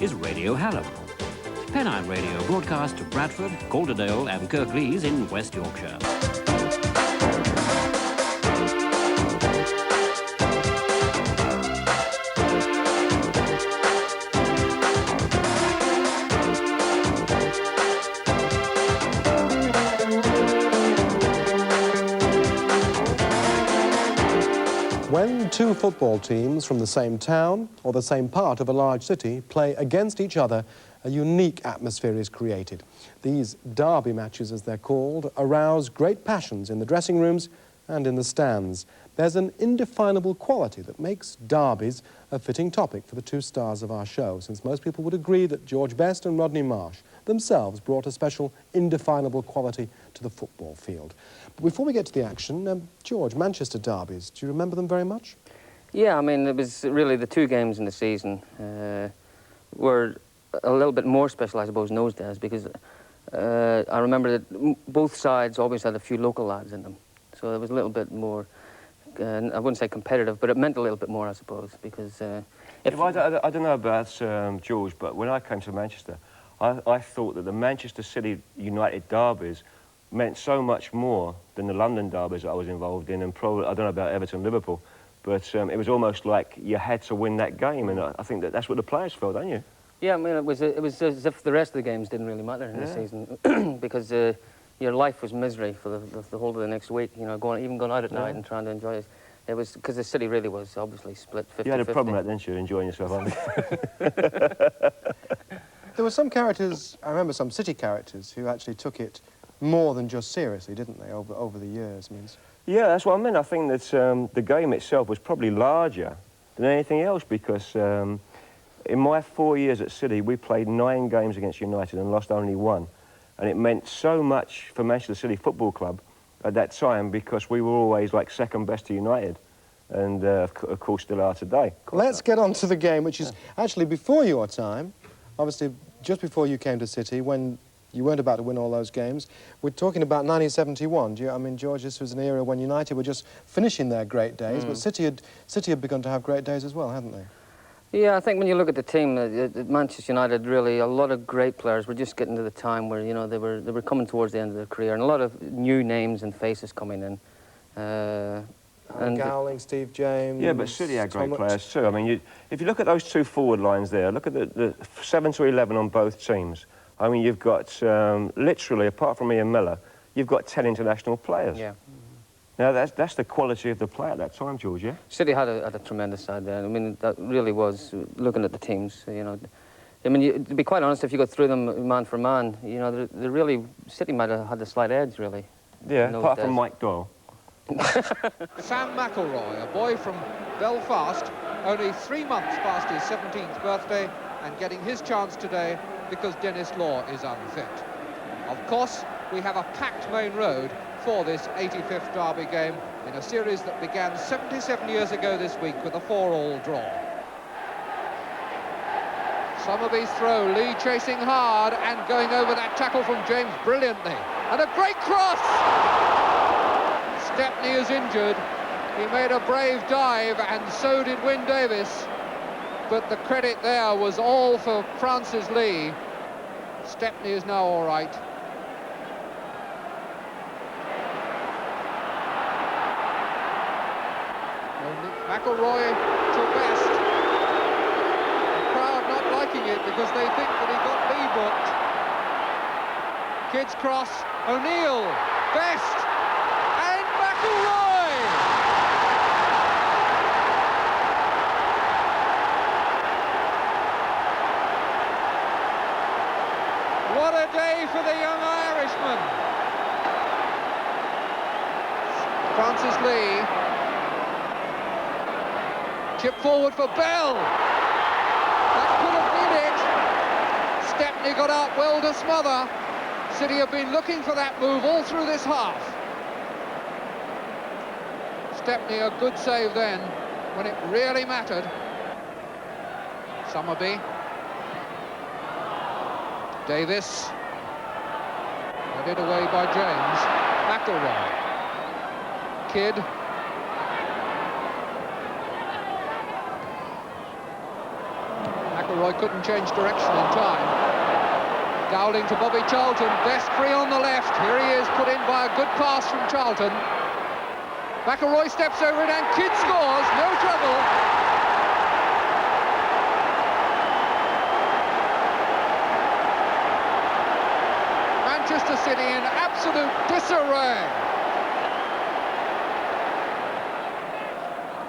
is Radio Hallam. Pennine Radio broadcast to Bradford, Calderdale and Kirklees in West Yorkshire. When two football teams from the same town or the same part of a large city play against each other, a unique atmosphere is created. These derby matches, as they're called, arouse great passions in the dressing rooms and in the stands. There's an indefinable quality that makes derbies a fitting topic for the two stars of our show, since most people would agree that George Best and Rodney Marsh themselves brought a special indefinable quality to the football field. But before we get to the action, George, Manchester derbies, do you remember them very much? Yeah, I mean, it was really the two games in the season were a little bit more special, I suppose, in those days, because I remember that both sides always had a few local lads in them. So there was a little bit more, I wouldn't say competitive, but it meant a little bit more, I suppose, because... I don't know about George, but when I came to Manchester, I thought that the Manchester City United derbies meant so much more than the London derbies that I was involved in, and probably, I don't know about Everton, Liverpool, but it was almost like you had to win that game, and I think that's what the players felt, don't you? Yeah, I mean, it was as if the rest of the games didn't really matter in the season, because your life was misery for the whole of the next week, you know, even going out at night and trying to enjoy it. It was, because the city really was obviously split 50-50. You had a problem with that, didn't you, enjoying yourself? There were some characters, I remember some City characters, who actually took it more than just seriously, didn't they, over the years? Yeah, that's what I mean. I think that the game itself was probably larger than anything else, because in my 4 years at City, we played 9 games against United and lost only 1. And it meant so much for Manchester City Football Club at that time, because we were always like second best to United, and of course still are today. Let's get on to the game, which is actually before your time, obviously just before you came to City, when you weren't about to win all those games. We're talking about 1971. I mean, George, this was an era when United were just finishing their great days, but City had begun to have great days as well, hadn't they? Yeah, I think when you look at the team, Manchester United, really, a lot of great players were just getting to the time where, you know, they were coming towards the end of their career, and a lot of new names and faces coming in. And Gowling, Steve James... Yeah, but City had great players too. I mean, if you look at those two forward lines there, look at the 7 to 11 on both teams. I mean, you've got, literally, apart from Ian Miller, you've got 10 international players. Yeah. Now, that's the quality of the play at that time, George, yeah? City had a tremendous side there. I mean, that really was, looking at the teams, you know. I mean, to be quite honest, if you go through them man for man, you know, they really, City might have had the slight edge, really. Yeah, apart from Mike Doyle. Sam McElroy, a boy from Belfast, only 3 months past his 17th birthday, and getting his chance today because Dennis Law is unfit. Of course, we have a packed Main Road for this 85th derby game in a series that began 77 years ago this week with a 4-all draw. Somerby's throw, Lee chasing hard and going over that tackle from James brilliantly. And a great cross! Stepney is injured. He made a brave dive, and so did Wyn Davis. But the credit there was all for Francis Lee. Stepney is now all right. McElroy to Best. The crowd not liking it because they think that he got Lee booked. Kids cross, O'Neill, Best, and McElroy! What a day for the young Irishman! Francis Lee. Chip forward for Bell. That could have been it. Stepney got out well to smother. City have been looking for that move all through this half. Stepney, a good save then, when it really mattered. Somerby. Davis. Headed away by James. McElroy. Kidd. McElroy couldn't change direction in time. Dowling to Bobby Charlton, Best free on the left. Here he is, put in by a good pass from Charlton. McElroy steps over it and Kidd scores, no trouble. Manchester City in absolute disarray.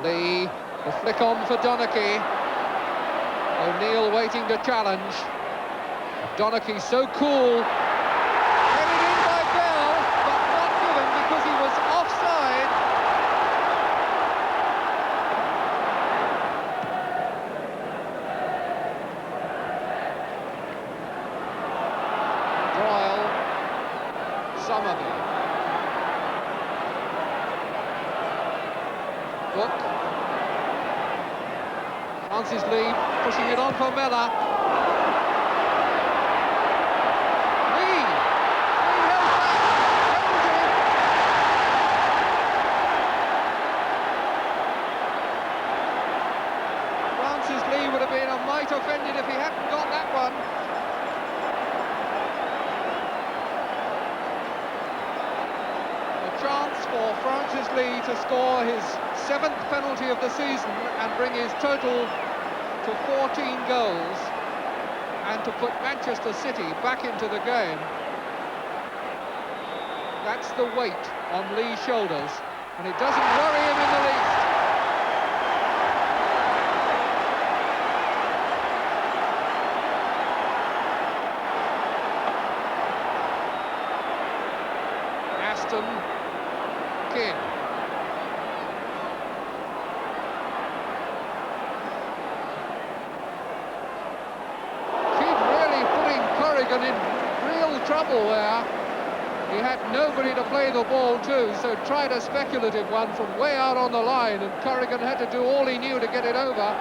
Lee, the flick on for Donachie. O'Neill waiting to challenge. Donachie so cool. Headed in by Bell, but not given because he was offside. Doyle, Somerby. Book. Francis Lee pushing it on for Miller. Lee held back. Francis Lee would have been a mite offended if he hadn't got that one. A chance for Francis Lee to score his 7th penalty of the season and bring his total to 14 goals and to put Manchester City back into the game. That's the weight on Lee's shoulders, and it doesn't worry him in the least. Aston, King. In real trouble there. He had nobody to play the ball to, so tried a speculative one from way out on the line, and Corrigan had to do all he knew to get it over.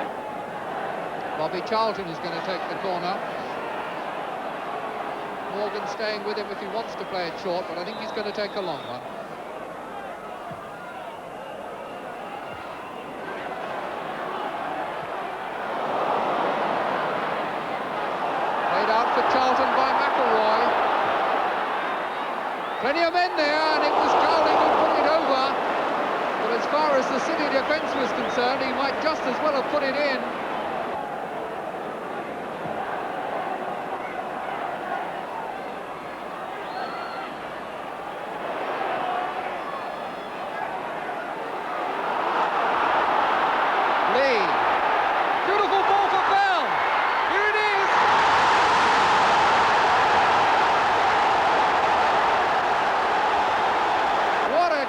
Bobby Charlton is going to take the corner. Morgan staying with him if he wants to play it short, but I think he's going to take a long one. Out for Charlton by McElroy. Plenty of men there, and it was Dowling who put it over. But as far as the City defence was concerned, he might just as well have put it in. Lee. Beautiful ball for Bell. Here it is.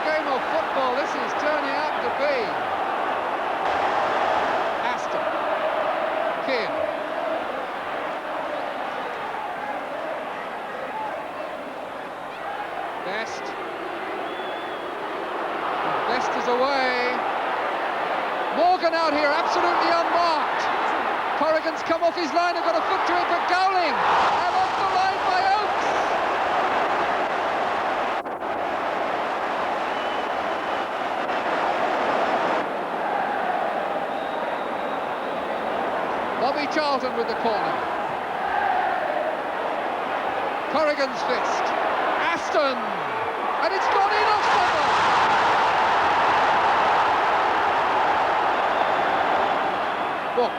Game of football this is turning out to be. Aston, King. Best is away. Morgan out here, absolutely unmarked. Corrigan's come off his line and got a foot to it for Dowling. And off the line by Oakes. Bobby Charlton with the corner. Corrigan's fist. Aston! And it's gone in off someone! Book.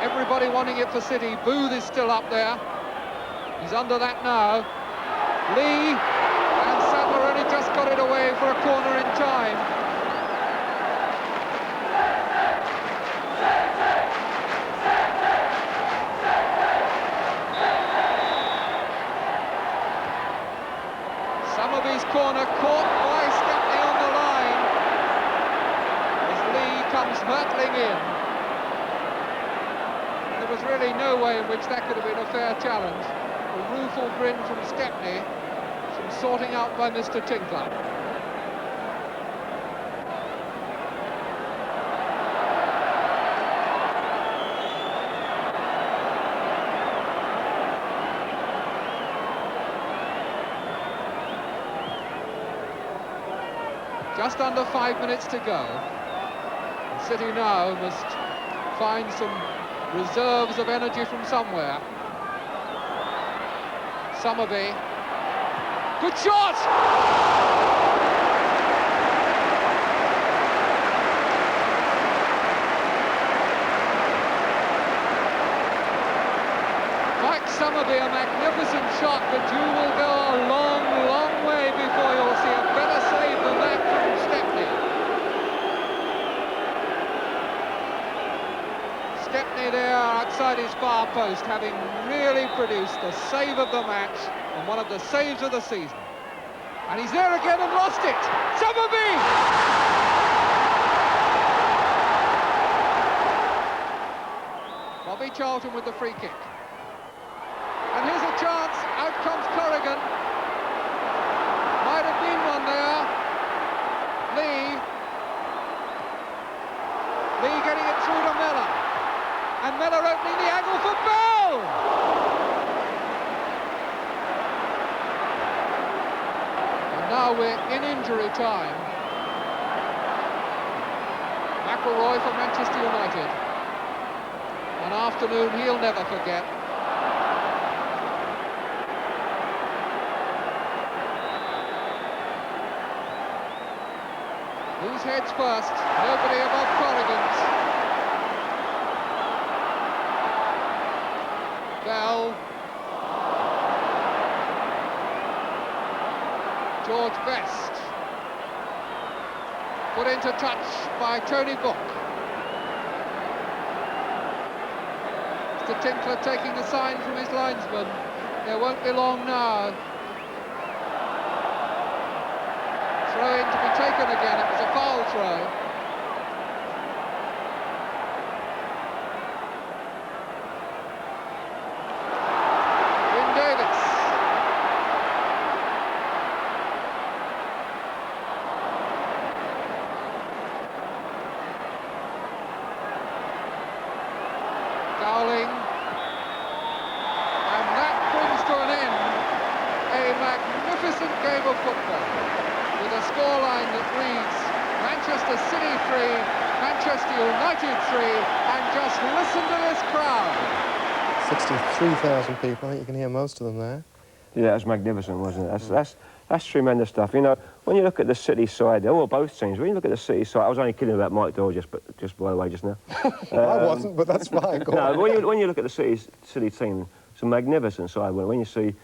Everybody wanting it for City. Booth is still up there. He's under that now. Lee and Sadler only just got it away for a corner in time. Somerby's corner caught by Stepney on the line as Lee comes hurtling in. There was really no way in which that could have been a fair challenge. A rueful grin from Stepney, some sorting out by Mr. Tinkler. Just under 5 minutes to go. City now must find some reserves of energy from somewhere. Summerby. Good shot! Summerby, a magnificent shot, but you will go a long, long way before you'll see a better save than that from Stepney. Stepney there outside his far post, having really produced the save of the match and one of the saves of the season. And he's there again and lost it. Summerby! Bobby Charlton with the free kick. And here's a chance, out comes Corrigan. Might have been one there. Lee getting it through to Miller. And Miller opening the angle for Bell! And now we're in injury time. McElroy for Manchester United. An afternoon he'll never forget. Whose heads first? Nobody above Corrigan's. Bell. George Best. Put into touch by Tony Book. Mr. Tinkler taking a sign from his linesman. There won't be long now. Throw in to be taken again. It was a foul throw. Wyn Davis. Dowling. And that brings to an end a magnificent game of football, with a scoreline that reads Manchester City 3, Manchester United 3, and just listen to this crowd. 63,000 people, I think you can hear most of them there. Yeah, that's magnificent, wasn't it? That's tremendous stuff. You know, when you look at the City side, well, both teams, when you look at the City side, I was only kidding about Mike Doyle just by the way, just now. I wasn't, but that's fine. Go on. When you look at the City team, it's a magnificent side. When you see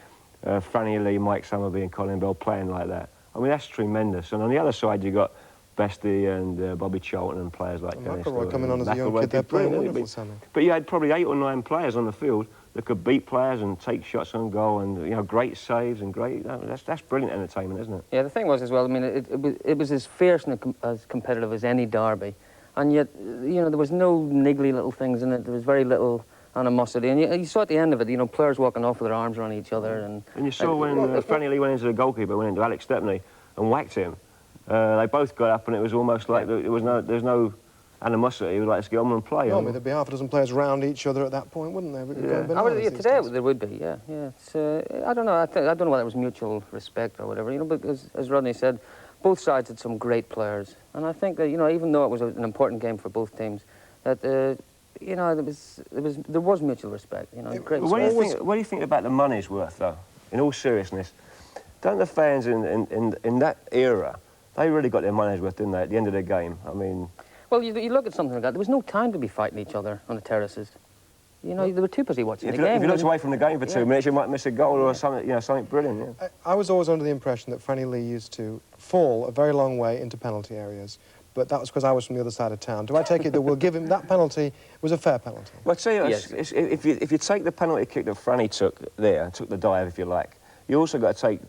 Franny Lee, Mike Summerby and Colin Bell playing like that, I mean, that's tremendous. And on the other side, you've got Bestie and Bobby Charlton and players like Dennis McElroy coming on as a young kid, they're playing wonderful, Sammy. But you had probably 8 or 9 players on the field that could beat players and take shots on goal, and you know, great saves and great. That's brilliant entertainment, isn't it? Yeah, the thing was as well. I mean, it was as fierce and as competitive as any derby, and yet you know there was no niggly little things in it. There was very little animosity, and you saw at the end of it, you know, players walking off with their arms around each other, and you saw when Franny Lee went into the goalkeeper, went into Alex Stepney and whacked him. They both got up, and it was almost like there's no animosity. It was like, let's get on and play. Normally there'd be half a dozen players round each other at that point, wouldn't there? Today there would be, yeah. It's, I don't know. I don't know whether it was mutual respect or whatever. You know, but as Rodney said, both sides had some great players, and I think that you know, even though it was an important game for both teams, that you know, there was mutual respect. You know, great. What do you think about the money's worth, though? In all seriousness, don't the fans in that era, they really got their money's worth, didn't they? At the end of the game, I mean. Well, you look at something like that. There was no time to be fighting each other on the terraces. You know, they were too busy watching the game. If you looked away from the game for 2 minutes, you might miss a goal or something. You know, something brilliant. Yeah. I was always under the impression that Franny Lee used to fall a very long way into penalty areas, but that was because I was from the other side of town. Do I take it that we'll give him that penalty was a fair penalty? Well, I tell you, yes. if you take the penalty kick that Franny took there, took the dive, if you like, you also got to take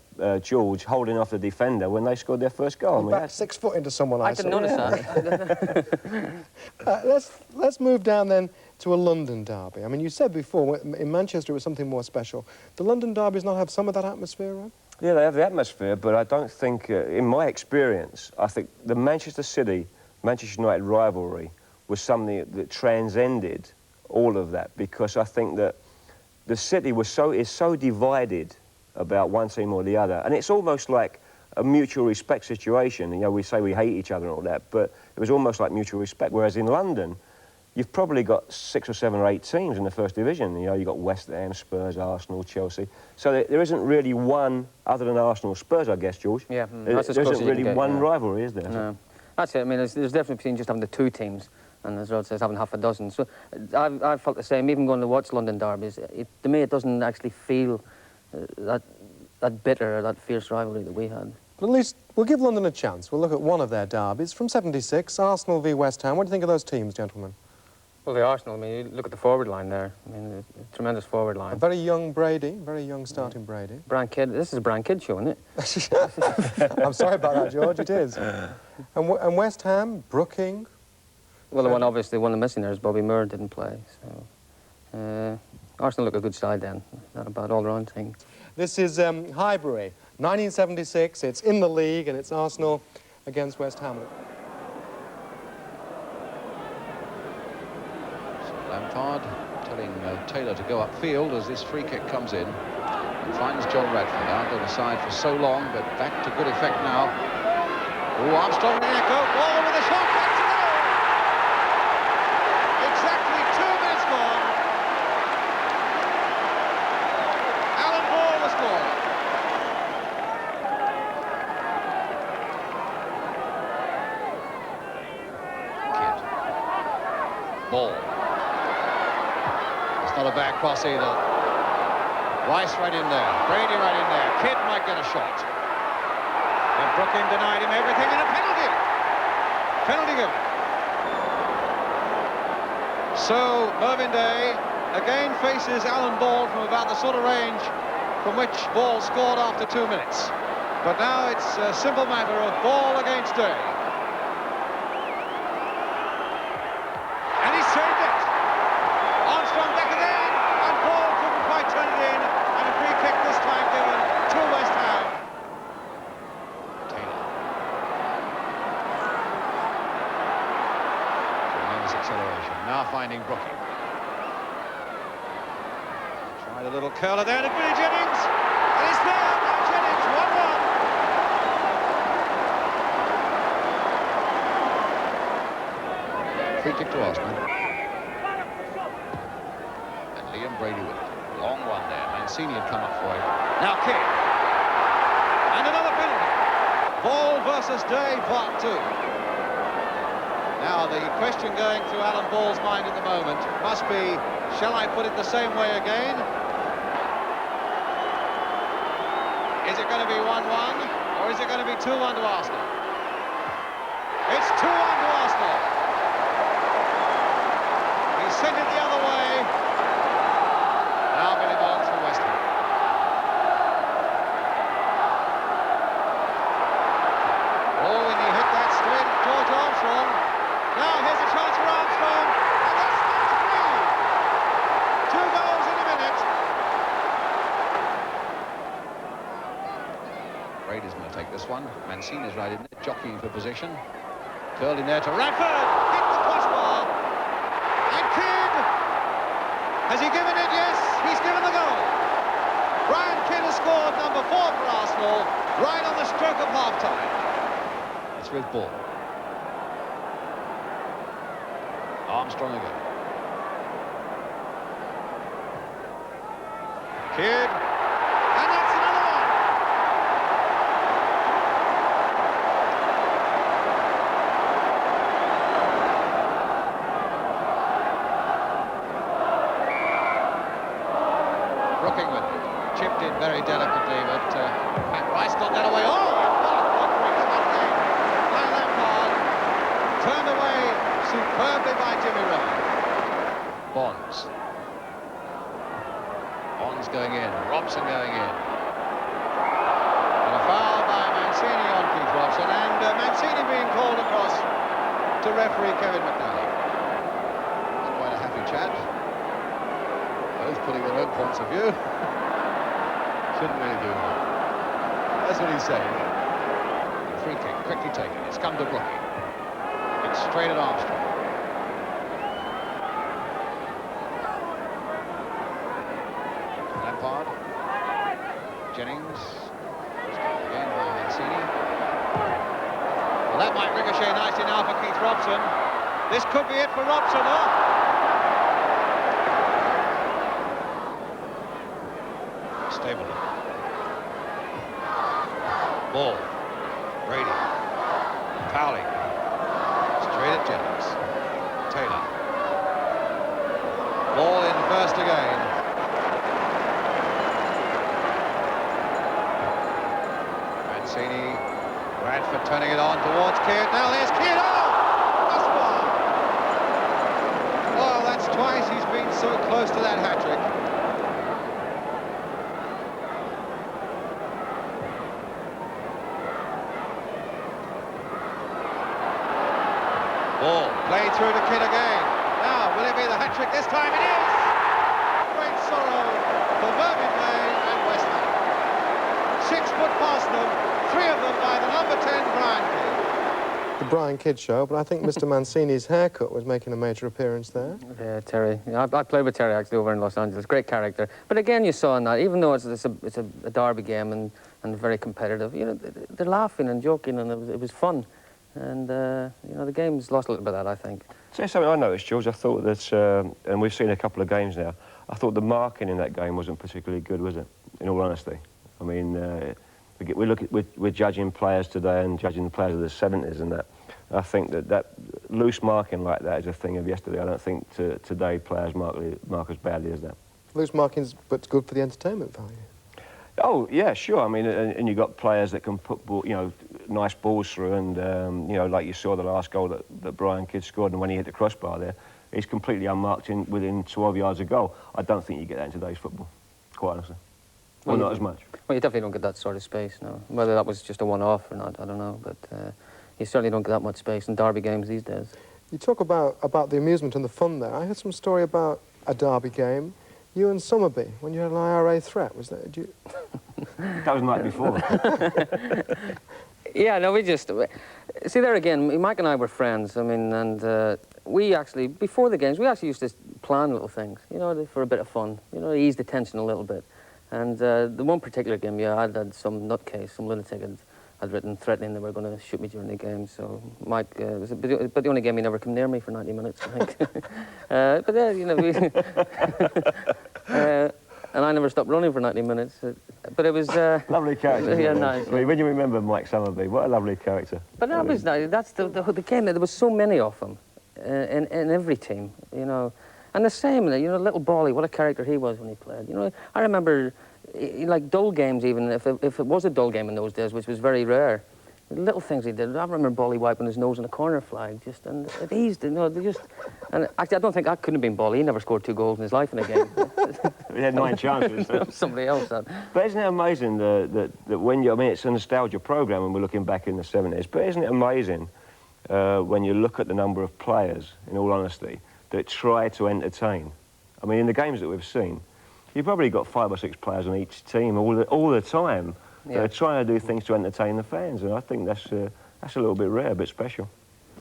George holding off the defender when they scored their first goal. I mean, backed 6 foot into someone. I didn't notice that. Let's move down then to a London derby. I mean, you said before in Manchester it was something more special. The London derbies not have some of that atmosphere, right? Yeah, they have the atmosphere, but I don't think, in my experience, I think the Manchester City-Manchester United rivalry was something that transcended all of that, because I think that the City is so divided about one team or the other, and it's almost like a mutual respect situation. You know, we say we hate each other and all that, but it was almost like mutual respect, whereas in London, you've probably got 6 or 7 or 8 teams in the first division. You know, you've got West Ham, Spurs, Arsenal, Chelsea. So there isn't really one, other than Arsenal, Spurs, I guess, George. Yeah, there isn't really one yeah. rivalry, is there? No. That's it. I mean, there's definitely between just having the 2 teams and, as Rod says, having half a dozen. So I've felt the same, even going to watch London derbies. To me, it doesn't actually feel that bitter or that fierce rivalry that we had. But at least we'll give London a chance. We'll look at one of their derbies from '76, Arsenal v West Ham. What do you think of those teams, gentlemen? Well, the Arsenal, I mean, you look at the forward line there. I mean, a tremendous forward line. A very young Brady, very young starting Brady. Brian Kidd, this is a Brian Kidd show, isn't it? I'm sorry about that, George, it is. And West Ham, Brooking. Well, the one missing there is Bobby Moore didn't play. So Arsenal look a good side then. Not a bad all-round thing. This is Highbury, 1976. It's in the league, and it's Arsenal against West Ham. Lampard telling Taylor to go upfield as this free kick comes in and finds John Radford out on the side for so long, but back to good effect now. Oh, Armstrong in the echo, ball with a shot, back to goal! Exactly 2 minutes gone. Alan Ball was scored. Kidd. Ball. Not a bad cross either. Rice right in there. Brady right in there. Kidd might get a shot. And Brooking denied him everything, and a penalty. Penalty given. So Mervyn Day again faces Alan Ball from about the sort of range from which Ball scored after 2 minutes. But now it's a simple matter of Ball against Day. And he's saved it. Armstrong back again, and Ball couldn't quite turn it in, and a free kick this time given to West Ham. Taylor. Tremendous acceleration, now finding Brooking. Tried a little curler there to Billy Jennings, and it's there, now Jennings, 1-1. Free kick to Arsenal. Brady with it. Long one there. Mancini had come up for it. Now Kidd. And another penalty. Ball versus Day, part 2. Now the question going through Alan Ball's mind at the moment must be, shall I put it the same way again? Is it going to be 1-1 or is it going to be 2-1 to Arsenal? It's 2-1 to Arsenal. He sent it the other way. Now Billy Bonds for West Ham. Oh, and he hit that straight at George Armstrong. Now here's a chance for Armstrong. And that's match 3. 2 goals in a minute. Brady's going to take this one. Mancini's right in there, jockeying for position. Curled in there to Radford. Hit the crossbar. And Kidd. Has he given it? Yes. He's given the goal. Brian Kidd has scored number 4 for Arsenal, right on the stroke of half-time. It's with Ball. Armstrong again. Kidd. And that's another one. Brooking with it. Chipped in very delicately, but Pat Rice got that away. Oh, what a come on again by Lampard. Turned away superbly by Jimmy Ryan. Bonds. Bonds going in. Robson going in. And a foul by Mancini on Keith Robson, and Mancini being called across to referee Kevin McNally. It's quite a happy chat. Both putting their own points of view. Shouldn't really do that. That's what he's saying. Free kick, quickly taken. It's come to Brooking. It's straight at Armstrong. Lampard. Jennings. Again by Mancini. Well, that might ricochet nicely now for Keith Robson. This could be it for Robson. Oh! Stapleton. Ball. Brady. Fowling. Straight at Jennings. Taylor. Ball in first again. Mancini. Bradford turning it on towards Keane. Now there's Keane. Oh! That's one. Oh, that's twice he's been so close to that hat-trick. Ball played through to Kidd again. Now, will it be the hat-trick this time? It is! Great sorrow for Birmingham and West Ham. 6 foot past them, 3 of them by the number 10 Brian Kidd. The Brian Kidd Show, but I think Mr. Mancini's haircut was making a major appearance there. Yeah, Terry. Yeah, I played with Terry actually over in Los Angeles. Great character. But again, you saw in that, even though it's a derby game and very competitive, you know, they're laughing and joking, and it was fun. And, you know, the game's lost a little bit of that, I think. So something I noticed, George, I thought that, and we've seen a couple of games now, I thought the marking in that game wasn't particularly good, was it? In all honesty. I mean, we're judging players today and judging the players of the 70s and that. I think that loose marking like that is a thing of yesterday. I don't think today players mark as badly as that. Loose marking's but good for the entertainment value. Oh, yeah, sure. I mean, and you've got players that can put, nice balls through, and, like you saw the last goal that Brian Kidd scored, and when he hit the crossbar there, he's completely unmarked within 12 yards of goal. I don't think you get that in today's football, quite honestly. Well, not as much. Well, you definitely don't get that sort of space, no. Whether that was just a one-off or not, I don't know, but you certainly don't get that much space in derby games these days. You talk about the amusement and the fun there. I heard some story about a derby game. You and Summerby, when you had an IRA threat, was that... That was the night before. Yeah, no, we just... See, there again, Mike and I were friends, I mean, and we actually, before the games, we actually used to plan little things, you know, for a bit of fun, you know, ease the tension a little bit. And the one particular game, yeah, I'd had some nutcase, some lunatic had written threatening they were going to shoot me during the game, so Mike, but the only game he never came near me for 90 minutes, I think. But yeah, you know, and I never stopped running for 90 minutes. But it was... lovely character. Yeah, nice. I mean, when you remember Mike Summerby, what a lovely character. But that was nice. That's the game. There was so many of them in every team, you know. And the same, you know, little Bally, what a character he was when he played. You know, I remember, like, dull games even, if it was a dull game in those days, which was very rare, little things he did. I remember Bally wiping his nose on a corner flag, and it eased, you know, and actually, I don't think that couldn't have been Bally. He never scored 2 goals in his life in a game. He had 9 chances. Somebody else had. But isn't it amazing that when I mean, it's a nostalgia programme when we're looking back in the 70s, but isn't it amazing when you look at the number of players, in all honesty, that try to entertain? I mean, in the games that we've seen, you've probably got 5 or 6 players on each team all the time. Yeah. They're trying to do things to entertain the fans, and I think that's a little bit rare, a bit special.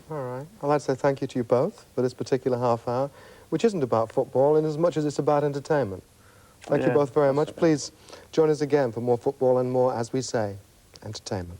All right. I'd like to say thank you to you both for this particular half hour, which isn't about football in as much as it's about entertainment. Thank you both very much. Please join us again for more football and more, as we say, entertainment.